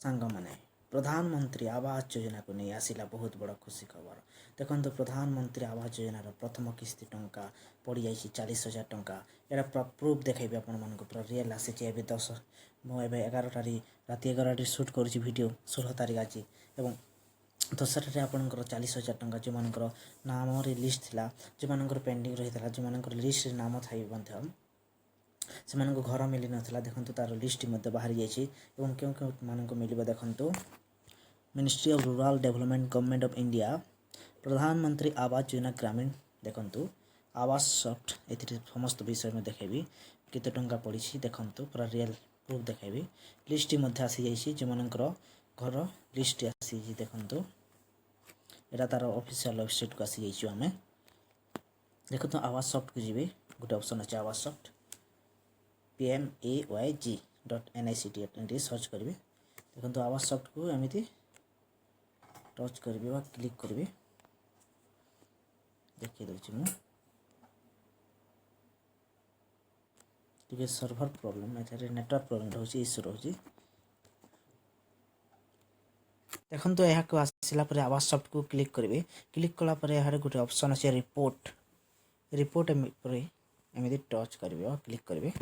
सांगमाने प्रधानमंत्री आवास योजना को नहीं आसिला बहुत बड़ा खुशी खबर। देखो प्रधानमंत्री आवास योजनार प्रथम किस्ती टंका पड़ जा 40,000 टंका। यार प्रूफ देखेबी आपण पूरा रियल आसी 10 मुझे 11 राति 11 सुट कर वीडियो 16 तारीख आज एवं 10 आपंकर 40,000 टंका जो मान नाम लिस्ट थी जो पेंडिंग रही है जो लिस्ट नाम थी से घर मिल नाला देखो तार लिस्ट बाहरी जाइए क्यों क्यों मानक मिल देखु ministry of rural development government of India प्रधानमंत्री आवास योजना ग्रामीण देखु आवास सॉफ्ट ए समस्त विषय में देखेबी केते टंका पड़ी देखु पूरा रियल प्रूफ देखेबी लिस्ट आसी जाइए जो मानकर घर लिस्ट आसी देखु यहाँ तार ऑफिशियल वेबसाइट को आसी जाइए आम देखो तो आवास सॉफ्ट को जी गोटे ऑप्शन अच्छे आवास सॉफ्ट PMAYG.NICT सर्च करेंगे देखो आवास सॉफ्ट को एमती टच करेंगे वा क्लिक करेंगे देखिए दूसरी मुझे सर्भर प्रॉब्लम एथारे नेटवर्क प्रॉब्लम रोचे इश्यू रोचे देखो तो यहाँ को आसला आवास सॉफ्ट को क्लिक करेंगे क्लिक कलापर यहाँ गोटे ऑप्शन अच्छे रिपोर्ट रिपोर्ट एमती टच करेंगे क्लिक करेंगे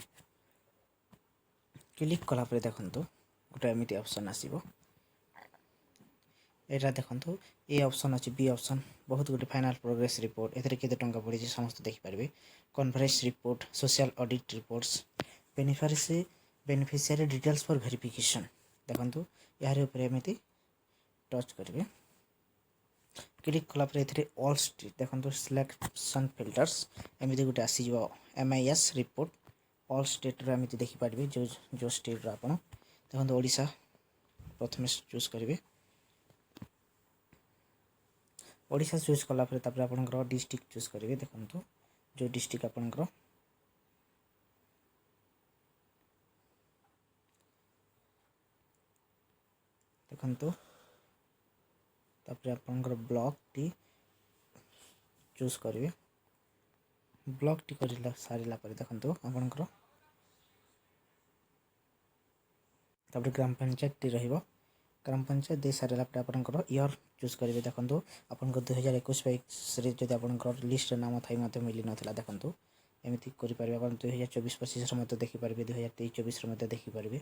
क्लिक कलापर देखु गोटे एमती ऑप्शन आसो यहाँ देखो ये ऑप्शन अच्छे बी ऑप्शन बहुत गोटे फाइनल प्रोग्रेस रिपोर्ट एथे केते टंका पड़ी समस्त देखिपारे conference report social audit reports beneficiary details for verification देखो यार एमती टच करेंगे क्लिक कलापर ये ऑल स्टेट देखो सिलेक्शन फिल्टर्स एमती गोटे आसीज MIS रिपोर्ट ऑल स्टेट एमती देखिपारे जो स्टेट आप देखो ओडिशा प्रथम चूज करेंगे ओडिशा चूज कलापर आपंकर डिस्ट्रिक्ट चूज करेंगे देखो जो डिस्ट्रिक्ट आपंकर देखो आपंकर ब्लॉक टी चूज करेंगे ब्लॉक टी कर सारा देखो आपंकर ग्राम पंचायत टी रही ग्राम पंचायत दे सारा आपंकर ईयर चूज करेंगे देखो आपंकर 2021-22 जब आपंकर लिस्ट नाम थी मिल नाला देखो एमती करेंगे आप 2024-25 देखिपारे 2023-24 देखिपारे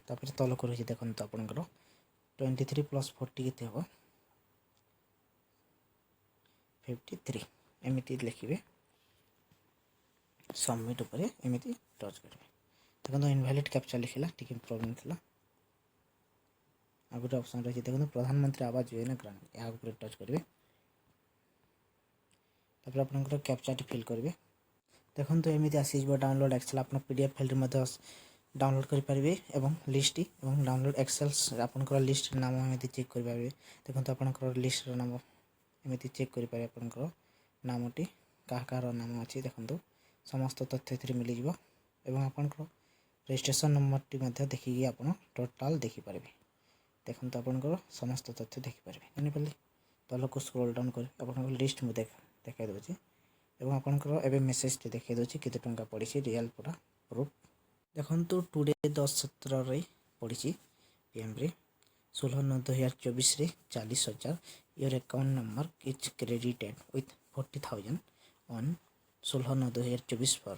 तापर तलक रही देखो आपंकर 23 + 40 के हम 53 एमती लिखे सबमिट उपर एमती टच करेंगे देखो इनवैलिड कैप्चा लिखला टी प्रॉब्लम थी आ गोटे ऑप्शन रही देखो प्रधानमंत्री आवास योजना ग्रामीण यहाँ टच करेंगे तापर आपंकर कैप्चा टी फिल करेंगे देखो एमती आसी डाउनलोड एक्सेल आप PDF फाइल डाउनलोड करेंगे एवं लिस्ट एवं डाउनलोड एक्सेल्स आपंकर लिस्ट नाम एमती चेक करेंगे देखो आपंकर लिस्ट नाम एमती चेक करेंगे आपंकर नामटी क्या नाम अच्छी देखो समस्त तथ्य मिल जाव आपंकर रजिस्ट्रेशन नंबर टी देखिए आप टोटाल देखिपारे देखो आपंकर समस्त तथ्य देखिपारे जानीपारे तलक स्क्रॉल डाउन कर आप लिस्ट में देखा दूसरी एवं आपंकर एवं मेसेज टी देखा दूसरी केते टंका पड़ी रियल पूरा प्रूफ देखो टुडे 10/17 पड़ी PM 16/9/2024 40,000 your account number is credited with 40,000 on 16/9/2024 पर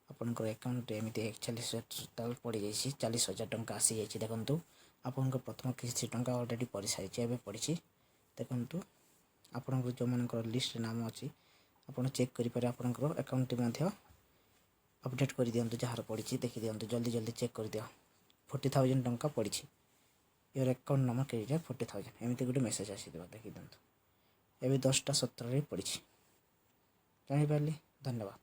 आपंकर अकाउंट एमती 41,000 पड़ जाइए 40,000 टंका आसी जाइए देखो आपंकर प्रथम किसी टंका ऑलरेडी पड़ सारी एवं पड़ी देखो आपंकर जो मान लिस्ट नाम अच्छी आप चेक करेंगे आपंकर अकाउंट अपडेट कर दिंतु जार पड़ी देखी दिंतु जल्दी जल्दी चेक कर दियो 40,000 टंका पड़ी योर अकाउंट नंबर क्रेडिटेड 40,000 एमती गोटे मेसेज आसी देखी दिंतु एवं 10:17 पड़ी जानीपारे धन्यवाद।